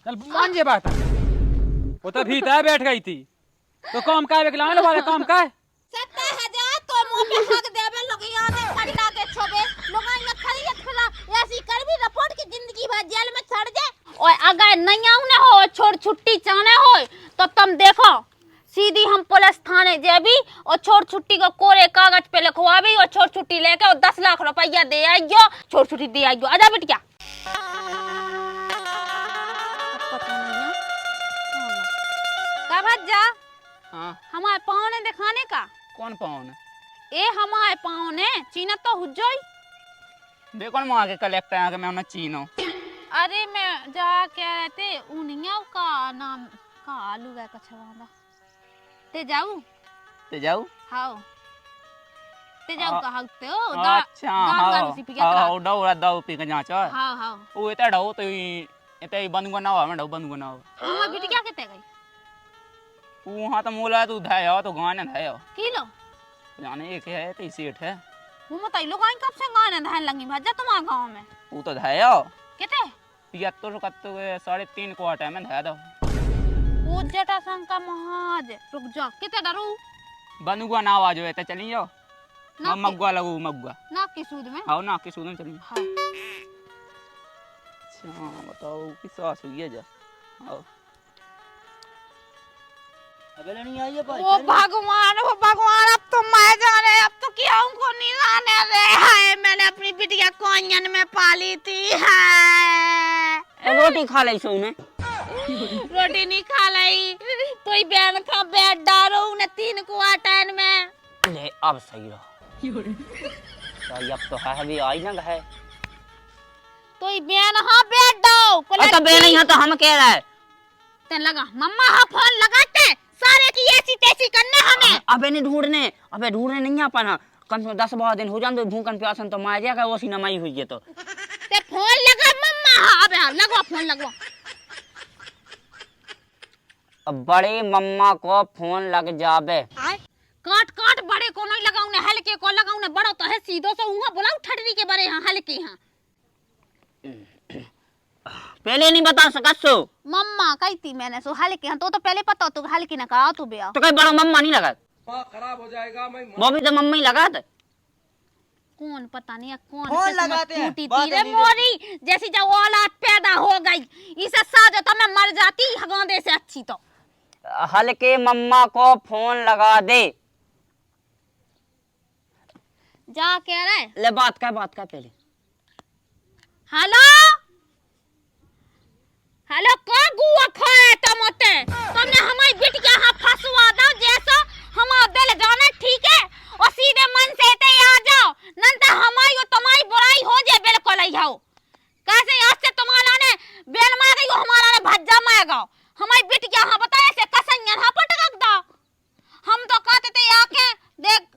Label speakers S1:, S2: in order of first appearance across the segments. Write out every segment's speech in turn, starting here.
S1: चल मान ये बात वो तो भीतर बैठ गई थी तो काम का विकलांग वाले काम का
S2: 70,000 तो मुंह पे हक देवे लोग यहाँ में खड़ा के छोबे लोग यहाँ खड़ी खड़ा ऐसी कर भी रिपोर्ट की जिंदगी भर जेल में सड़ जाए। और अगर नहीं आउने हो छोड़ छुट्टी चाहने हो तो तुम देखो सीधी हम पुलिस थाने जेबी और छोड़ छुट्टी को कोरे कागज पे लिखवाबी और छोड़ छुट्टी लेके और 10 लाख रुपया दे आइयो छोड़ छुट्टी दे आइयो। आजा बिटिया जा
S3: हाँ
S2: हमारे पाँव ने दिखाने का
S3: कौन पाँव ने
S2: ए हमारे पाँव ने चीना तो हुज्जोई
S3: देखो वहाँ के कलेक्टर आके मैं उन्हें चीनो।
S2: अरे मैं जा कह रहे थे उनिया का नाम का आलू गया कछवादा ते जाऊ हां ते जाऊ का हकते हो
S3: अच्छा हां डौरा दौ पी के जांच
S2: हां हां
S3: ओ एता डौ तो एते बंद ना हो मैं डौ बंद ना हो
S2: हम बिटिया केते गई
S3: वहाँ तो मोला तू धायो तो गाने धायो
S2: किलो
S3: जाने एक है तो सेठ है
S2: वो मत लोग आई कब से गाने धान लगी भज्जा तुम्हारे गांव में
S3: वो तो धायो
S2: केते
S3: 75 3.5 क्वार्टर में धा दो
S2: वो जटा शंका महाज रुक जा केते डरू
S3: बनुआ ना आवाज होए तो चली जाओ ना मग्गा लगू मग्गा
S2: ना की सूद में
S3: हां ना की सूद में चली
S2: हां
S3: अच्छा बताओ किस सास हुई है जा आओ
S4: अबे नहीं आई है भाई
S2: वो भगवान अब तो मैं जाने अब तो क्या उनको नहीं आने रे है मैंने अपनी बिटिया को आंगन में पाली थी है
S4: रोटी खा ली सोने
S2: रोटी नहीं खा लाई तो ही बहन का बेड डालो ने 3 क्वार्टर में
S4: ले अब सही रहो भाई अब तो है भी आई ना है
S2: तो ही बहन हां बेड दो
S4: तो बे नहीं है तो हम कह रहा है
S2: ते लगा मम्मा हां फोन लगाते सारे की ऐसी तैसी करने हमें
S4: अबे नहीं ढूंढने नहीं आ पाना कम से 10-12 दिन हो जान तो भूखन प्यासन तो मार जाएगा वो सीना माई हुई है तो
S2: ते फोन लगा मम्मा अबे लगवा फोन लगवा
S4: अब बड़े मम्मा को फोन लग जाबे
S2: काट बड़े को नहीं लगाऊ ने हल्के को लगाऊ ने बड़ो तो है सीधो से उहा बुलाऊ ठटरी के बड़े हां हल्के हां
S4: पहले नहीं बता सका सो
S2: मम्मा कहती मैंने सो हल्के हां तो पहले पता तो हल्के ना कहा तू बे
S4: तो कहीं बड़ा मम्मा नहीं लगा
S1: खराब हो जाएगा मैं
S4: वो भी तो मम्मी लगा दे
S2: कौन पता नहीं कौन
S4: फोन लगाते हैं
S2: तीरे मोरी जैसी जब औलाद पैदा हो गई इसे साजो तो मैं मर जाती हगांदे से अच्छी तो
S4: हल्के मम्मा को फोन लगा दे
S2: जा कह रहा है
S4: ले बात का पहले
S2: हेलो हेलो का गुआ खाए तमते तुमने हमारी बिटिया हां फसवा दो जैसा हमारा दिल जाने ठीक है और सीधे मन से ते आ जाओ नन तो हमारी और तुम्हारी बुराई हो जाए बिल्कुल आई आओ कैसे आज से तुम्हारा ने बेल मार गई हमारा ने भज्जा मारेगा हमारी बिटिया हां बताए से कसैया हां पटक दो हम तो कहते थे आके देख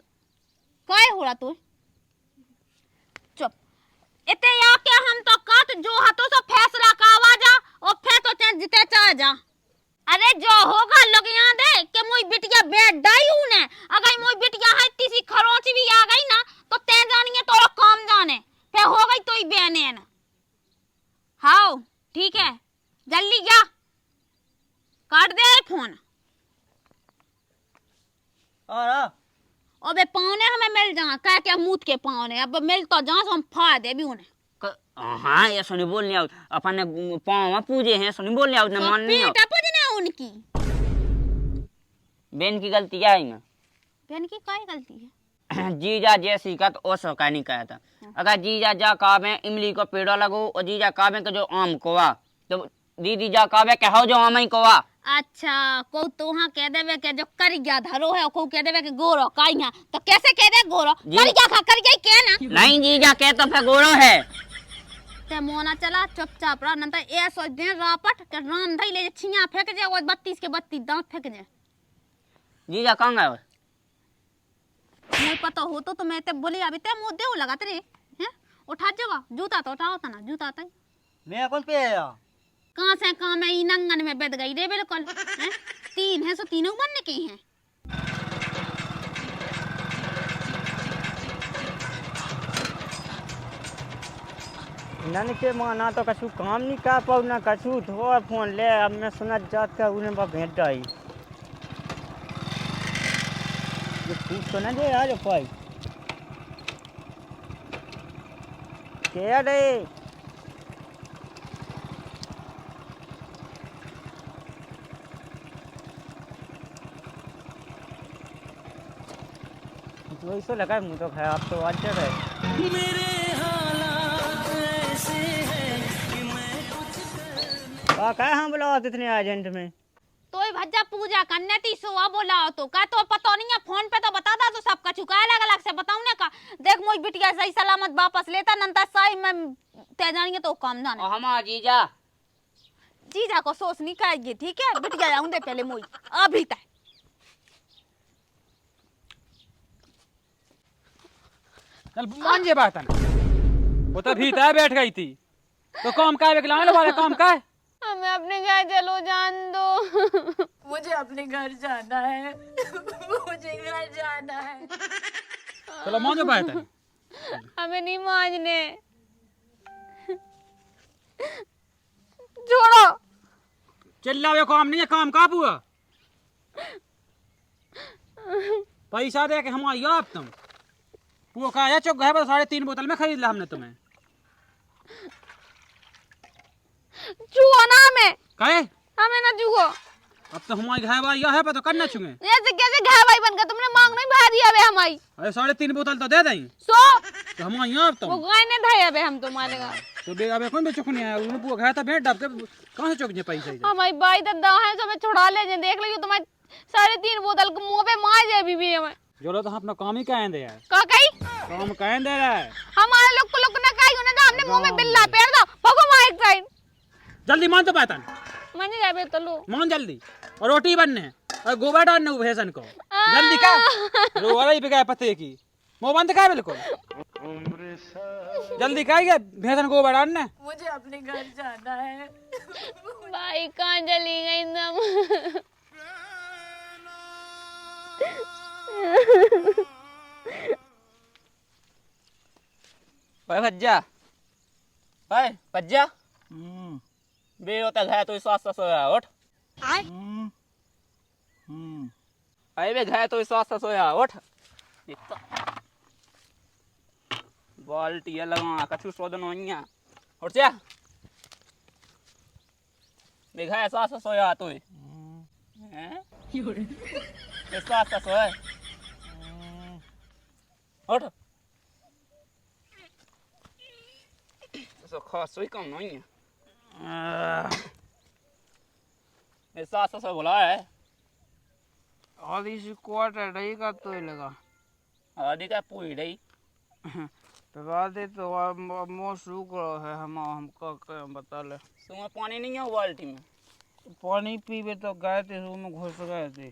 S2: काय हो रहा तू चुप इते आके हम तो कहत जो हतो सो फैसला का आवाजा और फिर तो जिते चाह जा अरे जो होगा लोग यहाँ दे कि मोई बिटिया बेड डाई ने अगर मोई बिटिया है तीसी खरोच भी आ गई ना तो ते जानिए तो काम जाने फिर हो गई तो ही बहने ना हाओ ठीक है जल्दी जा काट दे फोन
S4: और
S2: अबे पावने हमें मिल जा कह के मूत के पावने अब मिल तो जा हम फा दे भी उन्हें
S4: हाँ ये सुनी बोलने आओ अपन पाँव पूजे हैं सुनी बोलने आओ न मान नहीं आओ
S2: पूजना उनकी
S4: बहन की गलती क्या है ना
S2: बहन की काय गलती है
S4: जीजा जैसी का तो ओसो का नहीं कहा था अगर जीजा जा कावे इमली को पेड़ो लगो और जीजा कावे तो जो आम कोवा तो दीदी जा कावे कहो जो आम ही कोवा
S2: अच्छा को तो हां कह देवे के जो कर गया धरो है को कह देवे के गोरो काई हां तो कैसे कह दे गोरो कर गया खा कर गई के ना
S4: नहीं जीजा कह तो फिर गोरो है
S2: ते मोना चला चुपचाप रह नंतर ए सो दिन रापट के राम धई ले छिया फेंक जे वो 32 के 32 दांत फेंक जे
S4: जीजा कहां गए
S2: नहीं पता हो तो मैं ते बोली अभी ते मुंह देऊ लगा तेरे हैं उठा जगा जूता तो उठाओ तना जूता तई
S4: मैं कौन पे आया
S2: कहां से कहां में ई नंगन में बैठ गई रे बिल्कुल हैं 3 है सो तीनों बनने के हैं
S4: नन के माना तो कछु काम नहीं कर पाऊ ना कछु धो फोन ले अब मैं सुना जात का उन्हें बा भेंट आई ये छूट तो ना दे आज पाई क्या रे तो ऐसा लगा मुझे तो है आप तो आज है क्या हम बुलाओ इतने अर्जेंट में
S2: तो ही भज्जा पूजा करने ती सोआ बोला तो का तो पता नहीं है फोन पे तो बता दा तो सबका चुका अलग अलग से बताऊं ने का देख मोई बिटिया सही सलामत वापस लेता नंता सही में ते जानिए तो काम जाने
S4: हम जीजा
S2: जीजा को सोच नहीं करेगी ठीक है बिटिया जाऊं दे पहले मोई अभी तक
S1: चल मान जे बात ना वो तो भीतर बैठ गई थी तो काम का है लाने वाले काम का है
S2: हमें अपने घर चलो जान दो
S5: मुझे अपने घर जाना है मुझे घर जाना है
S1: चलो मान जो बात है
S2: हमें नहीं मानने छोड़ो
S1: चिल्लाओ ये काम नहीं है काम का हुआ पैसा दे के हम आई आप तुम वो कहा है चुप गए 3.5 बोतल में खरीद ला हमने तुम्हें
S2: छुओ ना हमें
S1: कहे
S2: हमें ना छुओ
S1: अब तो हमारी घर भाई है पर तो करना छुए
S2: ऐसे कैसे घर भाई बनकर तुमने मांग नहीं भा दिया बे हमारी
S1: अरे 3.5 बोतल तो दे दें
S2: सो
S1: तो हम आई आप
S2: वो
S1: तुम
S2: गाय ने धाया बे हम तुम्हारे घर
S1: तो बे अब कौन बे चुक नहीं आया उन्होंने पूरा घर था भेंट डाब के कहां से चुक जे पैसे
S2: हमारी बाई दद्दा है जो मैं छुड़ा ले जे देख लियो तुम्हारी 3.5 बोतल के मुंह पे मार जाए बीबी हमें
S1: जो तो अपना काम ही कहें दे यार
S2: का कही
S1: काम कहें दे रहा है
S2: हमारे लोग को लोग ना कही उन्हें तो हमने मुंह में बिल्ला पेड़ दो भगो मार एक साइड
S1: जल्दी मान तो पाता
S2: मन जाबे तो लो
S1: मान जल्दी और रोटी बनने और गोबर डालने भेसन को जल्दी का रो वाला ही बिगाए पते की मुंह बंद का बिल्कुल जल्दी का भेसन गोबर डालने
S5: मुझे अपने घर जाना है
S2: भाई कहाँ चली गई तुम
S3: भाई भज्जा भाई भज्जा बे होता है तो स्वास्थ्य सोया उठ अरे बे घाय तो स्वास्थ्य सोया उठ बाल्टी लगा कछु सोदन वइया उठ जा बे घाय स्वास्थ्य सोया तो हैं स्वास्थ्य सोया उठ så खास ही कम नहीं है ऐसा ऐसा बोला है
S4: आधी सी क्वार्टर रही का तो लगा
S3: आदि का पूरी रही
S4: तो आधे तो मो सूख रहा है हमको बता ले
S3: सुबह पानी नहीं है बाल्टी में
S4: पानी पीवे तो गए थे रूम में घुस गए थे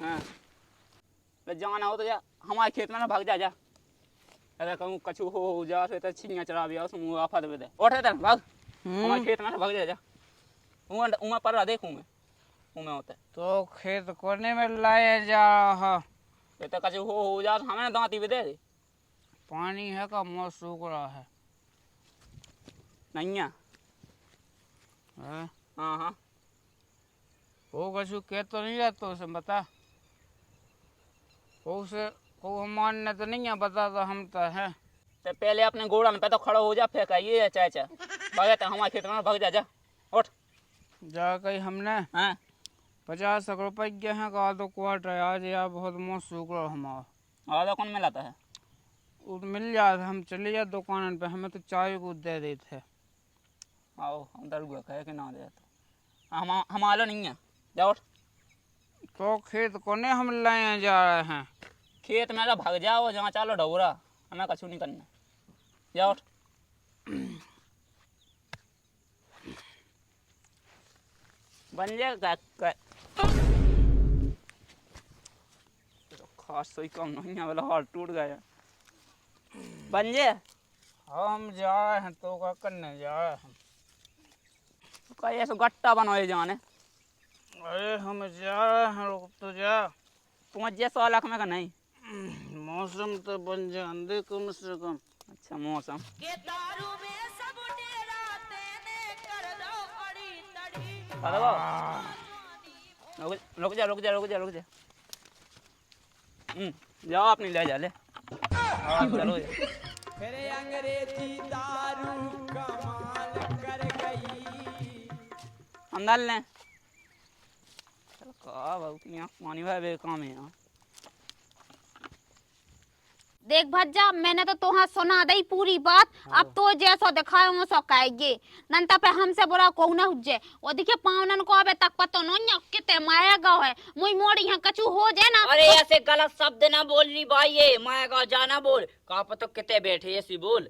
S3: हाँ तो जाना हो तो जा हमारे खेत में ना भाग जा जा अरे कहूँ कछु हो जा तो छिंगा चढ़ा भी उसमें आफा दे दे उठ रे भाग हमारे खेत में ना भाग जा उमा पर रहा देखूँ मैं उमा होता है
S4: तो खेत कोने में लाया जा रहा
S3: तो कछु हो जा तो हमें दांती भी दे दे
S4: पानी है का मुँह सूख रहा है
S3: नहीं है
S4: हैं?
S3: हाँ हाँ
S4: वो कछु कह तो नहीं रहता उसे बता उसे को मानने तो नहीं है बता तो हम तो हैं
S3: तो पहले अपने घोड़ा में तो खड़ा हो जा फेंका ये चाचा भागे तो हमारे खेत में भाग जा जा उठ
S4: जा कहीं हमने
S3: हाँ
S4: 50 रुपये हैं का तो क्वार्टर आज यार बहुत मुँह सूख रहा हमारा
S3: आधा कौन मिलाता है
S4: वो मिल जाता हम चले जाए दुकान पे हमें तो चाय को दे देते
S3: आओ हम दरुआ कहे कि ना दे तो हम आलो नहीं है जा उठ
S4: तो खेत कोने हम लाए जा रहे हैं
S3: खेत में तो भाग जाओ जहाँ चालो ढौरा हमें कछु नहीं करना जा उठ बन जाएगा खास सही कम नहीं है वाला हाथ टूट गया बन जाए
S4: हम जा रहे हैं तो क्या करने जा रहे हैं
S3: कहीं ऐसा गट्टा बनवाए जाने
S4: अरे हम जा रहे हैं रुक तो जा
S3: पहुँच जाए 100 लाख में का नहीं
S4: मौसम तो बन जाए कम से कम
S3: अच्छा मौसम
S5: के दारू में सब
S3: रुक जा रुक जा रुक जा रुक जा। जाओ अपनी ले जा ले। चलो
S6: फिर अंग्रेजी दारू कमाल कर गई।
S3: हम डाल लें। चलो का बहुत यहाँ पानी भाई काम है यहाँ।
S2: देख भज्जा, मैंने तो तुहा सुना दी पूरी बात। अब तो जैसा दिखाए वो सो कहेगे नंता पे हमसे बुरा को न हुजे। वो देखिए पावनन को अबे तक पता नहीं कितने माया गाँव है मुई मोड़ी यहाँ कचू हो जाए ना।
S4: अरे ऐसे गलत शब्द ना बोलनी भाई, ये माया गाँव जाना बोल कहा पता कितने बैठे ऐसी बोल।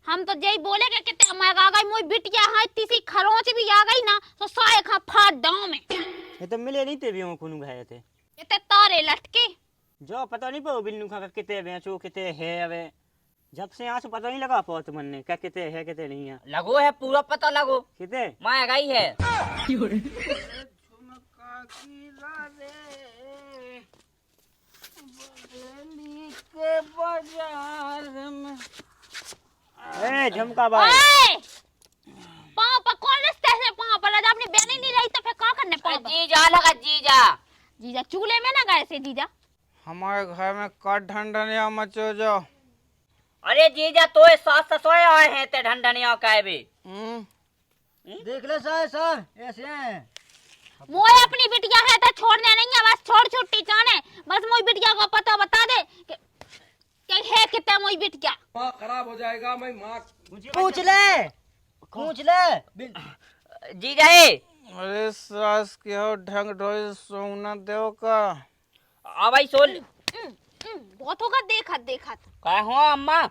S2: हम तो यही बोले कि कितने माया आ गई मुई बिटिया है तीसी खरोच भी आ गई ना तो साए खा फाट दाव में।
S7: ये तो मिले नहीं थे भी हम खून गए थे।
S2: इतने तारे लटके
S7: जो पता नहीं पाओ बिल्लू खा कितने बेचो कितने है। अबे जब से यहाँ से पता नहीं लगा पाओ तुमने ने क्या कितने है कितने नहीं है।
S4: लगो है पूरा पता लगो
S7: कितने
S4: माया गई है।
S7: ए झुमका भाई
S2: ओए पाँव पर कौन रिश्ते से पाँव पर जब अपनी बहन नहीं रही तो फिर क्या करने पाँव पर?
S4: जीजा लगा जीजा।
S2: जीजा चूल्हे में ना गए से जीजा।
S1: हमारे घर में काट ढंढनिया मचो जो।
S4: अरे जीजा तो सास ससुरे आए हैं ते ढंढनिया का भी।
S7: देख ले सर ऐसे हैं।
S2: मोए अपनी बिटिया है तो छोड़ने नहीं है, बस छोड़ छुट्टी जाने। बस मोई बिटिया का पता बता दे कि है कितना मोई बिटिया।
S6: माँ खराब हो जाएगा। मैं माँ
S7: पूछ ले
S4: जीजा ए
S1: अरे सास के हो ढंग ढोई सोना देव का।
S4: आ भाई सोल
S2: बहुत होगा देखत देखत
S4: कहा हो अम्मा।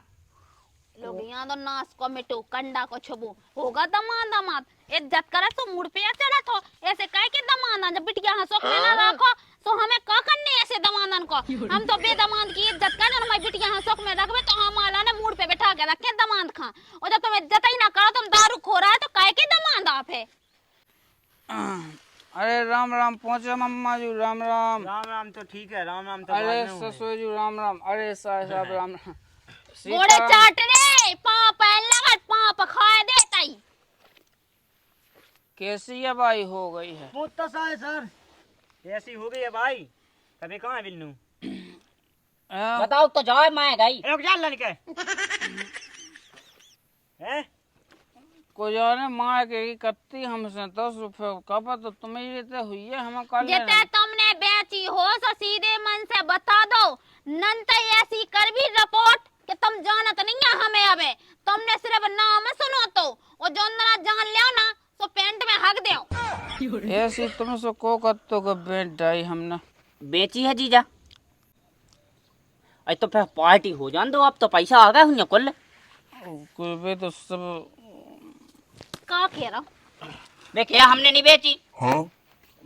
S2: लोग यहाँ तो नाश को मिटो कंडा को छुबो होगा दमाद दमाद इज्जत करे तो मुड़ पे चढ़ा तो ऐसे कह के दमादन जब बिटिया हंसो में ना रखो तो हमें का करने ऐसे दमादन को। हम तो बेदमाद की इज्जत कर हमारी बिटिया हंसो में रखबे तो हमारा ने मुड़ पे बैठा के रखे दमाद खा। और जब तुम इज्जत ही ना करो तुम दारू खो रहा है तो कह के दमाद आप है।
S1: अरे राम राम पहुँचे मम्मा जी राम राम।
S7: राम राम तो ठीक है राम राम तो
S1: अरे
S7: बाद में होंगे।
S1: ससुर जी राम राम। अरे साहब राम राम।
S2: गोड़े चाट रे पाँव पहन लगत पाँव पर खाए देता ही।
S1: कैसी है भाई हो गई है।
S7: पूछता सा है सर ऐसी हो गई है भाई। कभी कहाँ है बिल्लू।
S4: बताओ तो जाओ माया गई।
S7: रुक जा लड़के हैं।
S1: को जाने मार के कत्ती हमसे 10 रुपए कब तो तुम्हें लेते हुई है हमें कल
S2: जितने तुमने बेची हो सो सीधे मन से बता दो नंत ऐसी कर भी रिपोर्ट कि तुम जानत नहीं है हमें अबे। तुमने सिर्फ नाम सुनो तो और जो ना जान लियो ना तो पेंट में हक दो।
S1: ऐसी तुमसे को कत्तो को बेच डाई हमने
S4: बेची है जीजा। अरे तो फिर पार्टी हो जान दो। अब तो पैसा आ गया हुआ कुल।
S1: कोई भी तो सब
S2: का कह रहा हूँ
S4: वे क्या हमने नहीं बेची।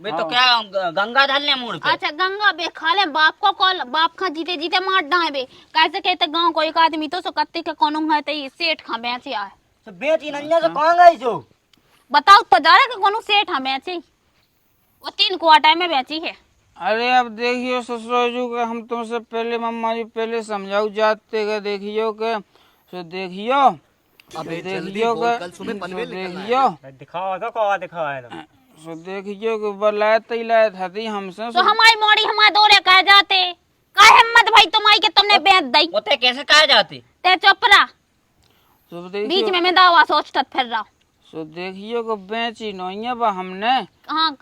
S4: वे तो क्या गंगा धल ने मुड़ पे।
S2: अच्छा गंगा बे खा ले बाप को कॉल बाप खा जीते जीते मार डाए बे कैसे कहते गांव को एक आदमी तो सो कत्ते के कोनो है तो सेठ खा बेची आए
S7: तो बेच नन्या से कहाँ गई जो।
S2: बताओ तो जा रहा कि कोनो सेठ हमें बेची वो 3 क्वार्टर में बेची है।
S1: अरे अब देखियो ससुर जी के हम तुमसे पहले मम्मा जी पहले समझाऊ जाते के देखियो के सो देखियो
S6: अबे
S1: सो
S6: जल्दी
S1: देखियो
S6: बोल,
S1: के
S6: कल सुबह पनवेल
S1: सो
S6: निकलना है।
S1: देखियो
S7: दिखाओ तो कौवा दिखाओ है तुम।
S1: सो देखियो के बलायत ही लायत हती हमसे
S2: तो हमारी मोड़ी हमारे दौरे कह जाते का हिम्मत भाई तुम्हारी के तुमने बेच दी
S4: वो ते कैसे कहा जाते।
S2: ते चुप रहा
S1: सो
S2: बीच
S1: देखियो
S2: में मैं दावा सोचता फिर रहा
S1: सो देखियो को बेची नहीं बा हमने
S2: कहाँ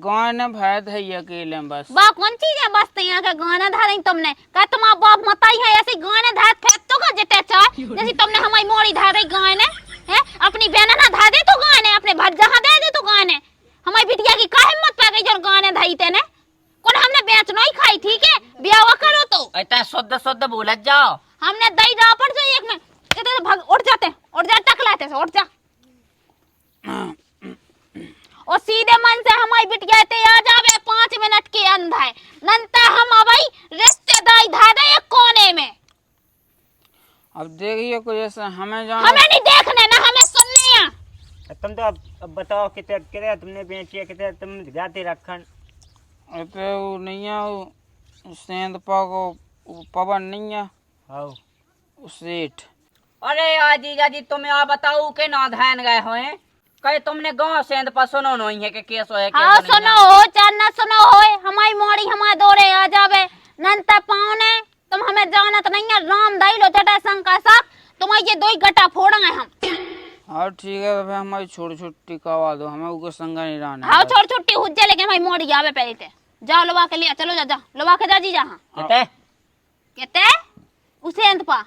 S1: गाँव ने भाई है अकेले बस
S2: बा कौन चीज है बस तो यहाँ का गाना धा रही तुमने का तुम्हारा बाप मताई है ऐसे गाने धा फेंक तो का जिते चाह जैसे तुमने हमारी मोड़ी धा रही गाने है अपनी बहना ना धा दे तो गाने अपने भज्जा दे दे तो गाने हमारी बिटिया की का हिम्मत पा गई जो गाने धाई तेने कौन हमने बेच नहीं खाई ठीक है ब्याह करो तो
S4: ऐसा शुद्ध शुद्ध बोलत जाओ।
S2: हमने दही जा पड़ जो एक में तो भाग उठ जाते उठ जा टकलाते से उठ जा और सीधे मन से हमारी बिटिया ते आ जावे 5 मिनट के अंदर नंता हम अबई रिश्तेदारी धा दे एक कोने में।
S1: अब देखियो को जैसे हमें जान
S2: हमें नहीं देखने ना हमें सुनने हैं।
S7: तुम तो अब बताओ कितने कितने तुमने बेची है कितने तुम जाते रखन।
S1: तो नहीं है वो सेंध पाको पवन नहीं है
S7: आओ
S1: सेठ।
S4: अरे यार जीजा जी तुम्हें आ बताओ के ना ध्यान गए हो कहे तुमने गांव से पर सुनो नहीं है कि केस है
S2: हाँ सुनो हो चार न सुनो हो हमारी मोड़ी हमारे दौरे आ जावे नंतर पाउने तुम हमें जानत नहीं है राम दाई लो चटा शंका सा तुम्हारे ये दो ही गटा फोड़ेंगे हम।
S3: हाँ ठीक है, तो फिर हमारी छोटी छोटी करवा दो, हमें उनको संगा नहीं रहना।
S2: हाँ छोटी छोटी हो जाए लेकिन भाई मोड़ी आवे पहले थे। जाओ लवा के लिया चलो जा लवा के जा जी जहाँ कहते उसे अंत पा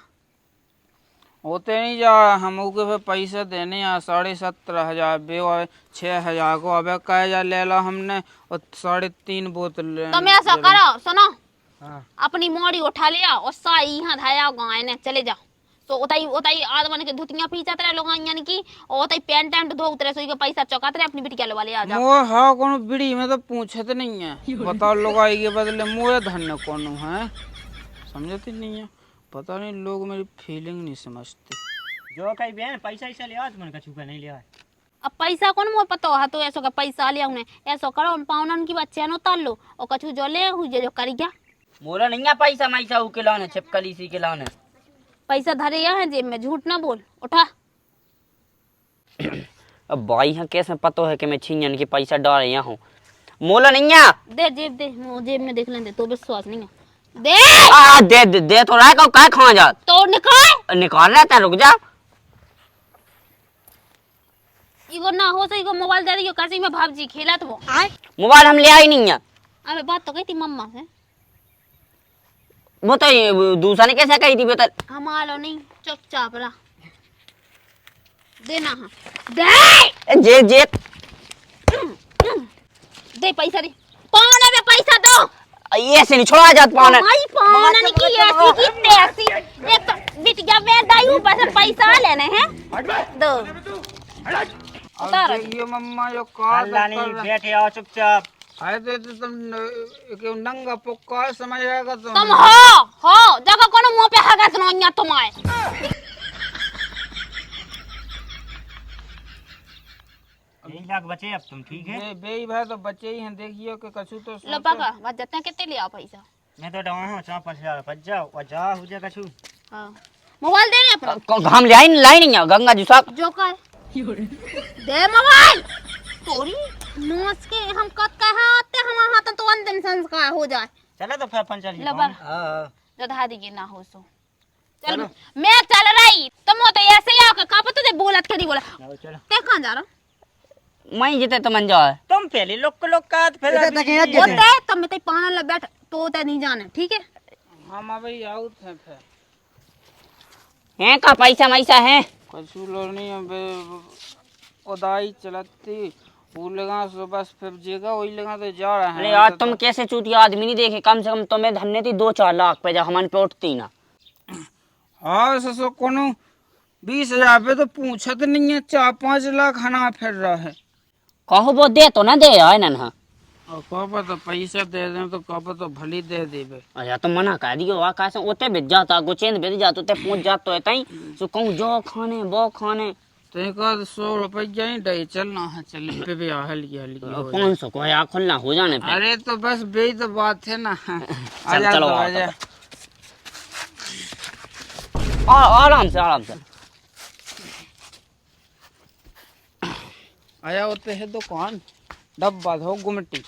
S3: होते नहीं जा हम उनके फिर पैसे देने हैं 17,500 बे 6,000 को अब कह जा ले लो हमने और 3.5 बोतल
S2: तुम ऐसा करो सुनो अपनी मोड़ी उठा लिया और साई यहाँ धाया गाय ने चले जाओ तो उताई उताई आदमन के धुतियां पीछा तेरे लोग यानी कि और उताई पैंट टैंट धो उतरे सो के पैसा चौकाते रहे अपनी बिटिया वाले आ जाओ।
S3: वो हाँ कौन बिड़ी में तो पूछत नहीं है बताओ लोग आई के बदले मोए धन्य कौन है समझती नहीं है। पता नहीं लोग मेरी फीलिंग नहीं समझते।
S7: जो कहीं बहन पैसा ऐसा लिया मन का छुपा नहीं लिया।
S2: अब पैसा कौन मुझे पता है तो ऐसा का पैसा लिया उन्हें ऐसा करो उन पाउनन की बच्चे न उतार लो और कछु जो ले हुई जो करी गया
S4: मोरा नहीं है पैसा मैसा ऊ के लाने छिपकली सी के लाने
S2: पैसा धरे यहाँ है जेब में झूठ ना बोल उठा।
S4: अब भाई यहाँ कैसे पता है कि मैं छीन के पैसा डाल यहाँ हूँ मोला नहीं है
S2: दे जेब में देख लेंगे तो विश्वास नहीं है
S4: दे तो रहा का खा जा
S2: तो
S4: निकाल रहा था रुक जा
S2: इगो ना हो सही को मोबाइल दे दियो कैसे में भाभी खेला तो वो
S4: मोबाइल हम ले आई नहीं है।
S2: अबे बात तो कही थी मम्मा से
S4: वो तो दूसरा ने कैसे कही थी बता
S2: हमारा नहीं चुपचाप रहा देना हाँ दे
S4: जे जे
S2: दे पैसा दे पौने में पैसा दो
S4: ये से नहीं छोड़ा जात पाने
S2: हमारी पौने की ऐसी कितने ऐसी एक तो बिटिया में दायु बस पैसा लेने हैं दो
S3: अब देखिए मम्मा जो का
S7: अल्लाह नहीं बैठे आओ चुपचाप
S3: आए तो तुम नंगा पुक्का समझ आएगा
S2: तुम हो जगह कोनो मुंह पे हगा सुनो तुम्हारे
S7: यही लाख बचे अब तुम ठीक है
S3: बे भाई तो बच्चे ही हैं देखियो कि कछु तो
S2: लो पापा बात जतना कितने लिया पैसा
S7: मैं तो डवा हूं 4-5 बच जाओ और जा हो जा कछु।
S2: हां मोबाइल दे रे अपना
S4: हम ले आई लाई नहीं है गंगा जी साहब
S2: जो का दे मोबाइल तोरी नोस के हम कत कहा आते हम हाथ तो अंतिम संस्कार हो जाए
S7: चलो तो फिर अपन चलिए।
S2: लो बा
S7: हां
S2: जधा दी ना हो सो चल मैं चल रही तुम तो ऐसे ही आके का पता दे बोलत के नहीं बोला
S7: चलो
S2: ते कहां जा रहा
S4: मैं जीते तो मन जाए
S7: तुम पहले लोग का फिर
S2: होते तुम ते पाना ल बैठ तो ते नहीं जाने ठीक है
S3: हम अभी आउट हैं फिर
S4: हैं का पैसा मैसा है
S3: कछु लोग नहीं है उदाई चलती वो लगा सो बस फिर जेगा वही लगा तो जा रहा है।
S4: अरे यार तुम कैसे चूतिया आदमी नहीं देखे कम से कम तुम्हें धन्य थी 2-4 लाख पे जा हमारे पे उठती ना।
S3: हाँ सो कोनो 20,000 पे तो पूछत नहीं है 4-5 लाख हना फिर रहा है।
S4: कहो वो दे तो ना दे है ना
S3: और कहो तो पैसा दे दे तो कहो तो भली दे देबे।
S4: अच्छा तो मना कर दियो आकाश ओते भेज जाता गोचेंद भेज जातो ते पहुंच जातो है तई सो कहूं जो खाने वो खाने
S3: ते का 100 रुपया ही दे चलना है चल पे भी हल्की
S4: 500 को या खुलना हो जाने पे।
S3: अरे तो बस बेई तो बात है ना
S4: चल चलो
S3: आजा
S4: आराम से
S3: आया होते है दुकान डब्बा धो गुमटी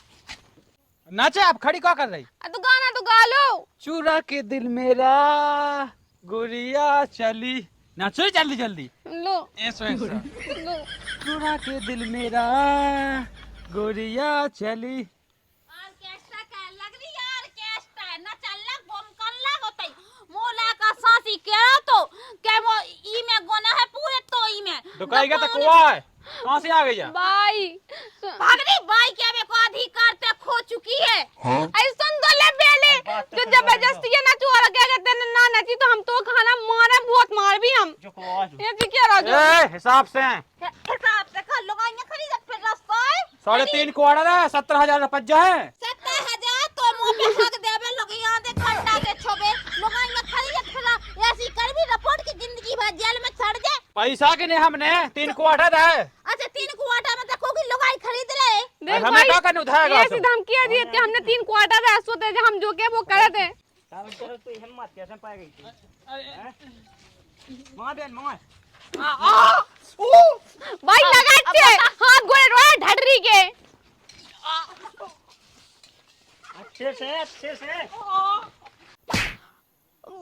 S1: नाचे आप खड़ी क्या कर रही
S2: तू गाना तो गा लो
S1: चुरा के दिल मेरा गुड़िया चली नाचो जल्दी जल्दी
S2: लो
S1: ऐसा चुरा के दिल मेरा गुड़िया चली
S2: ऑर्केस्ट्रा का लग रही है ऑर्केस्ट्रा है ना चलना बम करला होतई मोला का सांसी केरा तो के वो ई में गोना है पूरे तो ई में
S1: दुकाएगा तो कुआ है कहां से आ गई जा
S2: भाई भागनी भाई क्या में को अधिकार ते खो चुकी है ऐसा तो ले बेले जो जबरदस्ती है ना तू और क्या कहते हैं ना नची तो हम तो खाना मारे बहुत मार भी हम ये जी क्या राजू
S1: ए हिसाब से
S2: हिसाब से खा लोग आएंगे खरीद फिर रास्ता है
S1: 3.5 क्वार्टर है 17,000 रुपया है
S2: 70,000 तो मुंह पे हक देबे लोग यहां दे खंडा के छोबे लोग आएंगे खरीद फिर ऐसी कर भी रिपोर्ट की जिंदगी भर जेल में सड़ जाए
S1: पैसा के नहीं हमने 3 क्वार्टर है
S2: अच्छा 3 क्वार्टर में देखो कि लोग आई खरीद ले
S1: हमें क्या करने उठाएगा
S8: ये धमकियां दी कि हमने 3 क्वार्टर है सोते जो हम जो के वो करे थे
S7: तो हिम्मत कैसे पाई गई थी मां बहन मां
S8: भाई लगाते हाथ गोड़े रोए ढटरी के।
S7: अच्छे से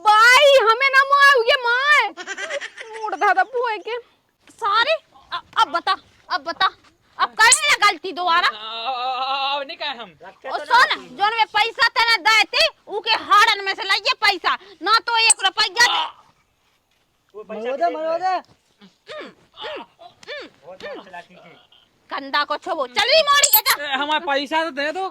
S8: भाई हमें ना मार ये मार मूड था पुए के
S2: सॉरी। अब बता अब करें ना गलती दोबारा।
S1: अब नहीं कहे हम।
S2: ओ सुन जोन में पैसा तेने दे थे उके हाड़न में से लाइए पैसा ना तो 1 रुपया दे।
S7: वो पैसा मरोदे
S2: कंधा को छोबो चल रही मोड़ी के जा।
S1: हमारे पैसा तो दे दो।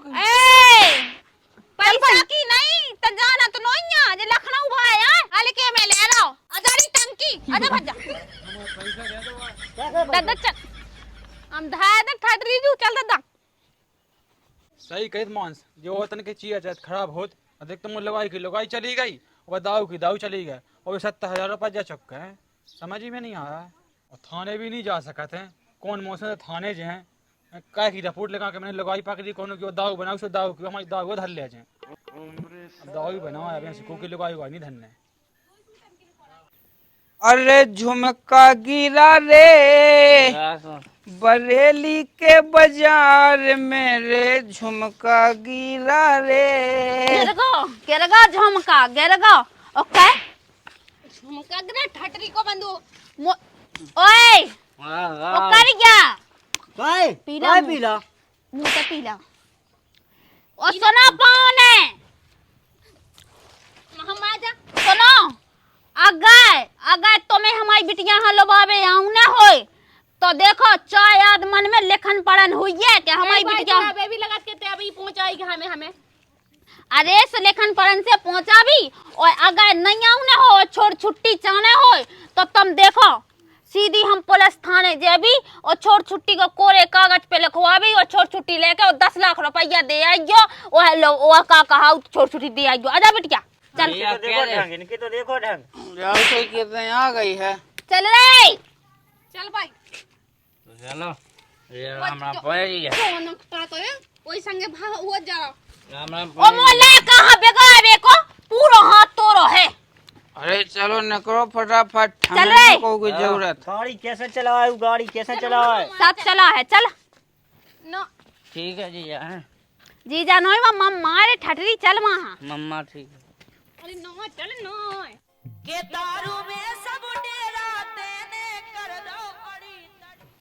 S2: पैसा की नहीं तो जाना तो नोइया जे लखनऊ भाई है हल्के में ले रहा अजारी टंकी आजा भज्जा दादा चल हम धाय ठटरी जू चल दादा।
S1: सही कहत मांस जो वतन के चीज है खराब होत अधिक तुम लगाई चली गई और दाऊ चली गई और 70,000 रुपया जा चुका है। समझ में नहीं आया और थाने भी नहीं जा सकते हैं। कौन मौसम से थाने जो हैं काय की रिपोर्ट लगा के मैंने लगाई पकड़ी कोनो की दाऊ बनाओ सो दाऊ की हमारी दाऊ धर ले जाए। दाऊ ही बनाओ अबे सिको की लगाई नहीं धरने।
S6: अरे झुमका गिरा रे बरेली के बाजार में रे झुमका गिरा रे।
S2: गेरगा झुमका गेरगा ओके झुमका गिरा ठटरी को बंदू ओए ओ कर गया
S7: काय
S2: पीला
S7: पीला
S2: मुंह पे पीला ओ सुनो कौन है हम आजा सुनो अगर तुम्हें हमारी बिटिया यहाँ लोबावे आऊं ना होए तो देखो चाय आद मन में लेखन पढ़न हुई है कि हमारी बिटिया
S8: बेबी लगा के ते अभी पहुंचाएगी हमें
S2: अरे से लेखन पढ़न से पहुंचा भी और अगर नहीं आऊं ना हो छोड़ छुट्टी चाहने हो तो तुम देखो सीधी हम पुलिस थाने जेबी और छोड़ छुट्टी को कोरे कागज पे लिखवाबी और छोड़ छुट्टी लेके और 10 लाख रुपया दे आइयो और लो वो का कहा छोड़ छुट्टी दे आइयो आजा बिटिया चल
S7: इनके तो देखो ढंग
S6: जाओ तो कितने आ गई है।
S2: चल रे
S8: चल भाई
S4: चलो ये हमरा पड़ी है
S8: कौन नकटा तो है ओई संगे भाग हुआ जा रहा
S4: हमरा
S2: ओ मोले कहां बेगावे को पूरा हाथ तोरो है।
S6: अरे चलो निकलो फटाफट
S2: चल
S6: हमें
S2: रे।
S6: को की जरूरत।
S7: गाड़ी कैसे चलाए गाड़ी कैसे चलाए
S2: साथ चला है चल
S8: ना
S4: ठीक है जी यार
S2: जीजा नोई मम्मा मारे ठटरी चल वहां
S4: मम्मा ठीक है।
S8: अरे ना चल ना
S5: के दारू में सब डेरा